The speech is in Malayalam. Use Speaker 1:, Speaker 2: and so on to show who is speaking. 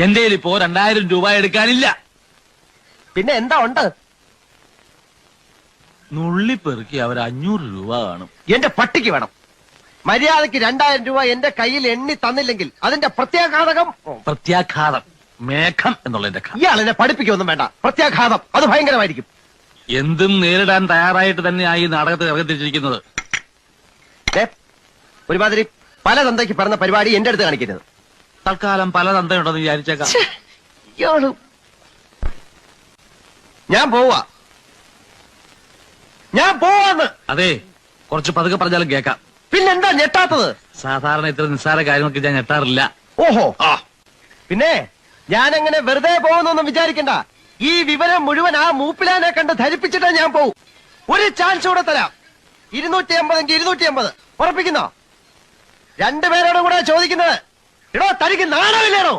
Speaker 1: എന്റെ ഇപ്പോ 2000 രൂപ എടുക്കാനില്ല.
Speaker 2: പിന്നെ എന്താ ഉണ്ട്?
Speaker 1: നുള്ളിപ്പെറുക്കി അവർ 500 രൂപ കാണും.
Speaker 2: എന്റെ പട്ടിക്ക് വേണം. മര്യാദക്ക് 2000 രൂപ എന്റെ കയ്യിൽ എണ്ണി തന്നില്ലെങ്കിൽ അതിന്റെ പ്രത്യാഘാതകം.
Speaker 1: പ്രത്യാഘാതം മേഘം എന്നുള്ളതിന്റെ
Speaker 2: ഇയാൾ എന്നെ പഠിപ്പിക്കൊന്നും വേണ്ട. പ്രത്യാഘാതം അത് ഭയങ്കരമായിരിക്കും.
Speaker 1: എന്തും നേരിടാൻ തയ്യാറായിട്ട് തന്നെയായി നാടകത്തിൽ ഇറങ്ങിത്തിരിച്ചിരിക്കുന്നത്.
Speaker 2: ഒരുമാതിരി പല തന്തയ്ക്ക് പറഞ്ഞ പരിപാടി എന്റെ അടുത്ത് കാണിക്കരുത്.
Speaker 1: തൽക്കാലം പല തന്തയുണ്ടെന്ന് വിചാരിച്ചേക്കാം.
Speaker 2: ഞാൻ പോവാന്ന്.
Speaker 1: അതെ, കുറച്ച് പതുക്കെ പറഞ്ഞാലും കേൾക്കാം.
Speaker 2: പിന്നെന്താ ഞെട്ടാത്തത്?
Speaker 1: സാധാരണ ഇത്ര നിസ്സാര കാര്യങ്ങൾക്ക് ഞാൻ ഞെട്ടാറില്ല.
Speaker 2: ഓഹോ, പിന്നെ ഞാൻ അങ്ങനെ വെറുതെ പോകുന്നൊന്നും വിചാരിക്കണ്ട. ഈ വിവരം മുഴുവൻ ആ മൂപ്പിലാനെ കണ്ട് ധരിപ്പിച്ചിട്ടേ ഞാൻ പോവും. ഒരു ചാൻസ് കൂടെ തരാം. 250 എങ്കിൽ 250 ഉറപ്പിക്കുന്നോ? രണ്ടുപേരോടും കൂടെ ചോദിക്കുന്നത്. എടോ, തനിക്ക് നാണമില്ലേണോ?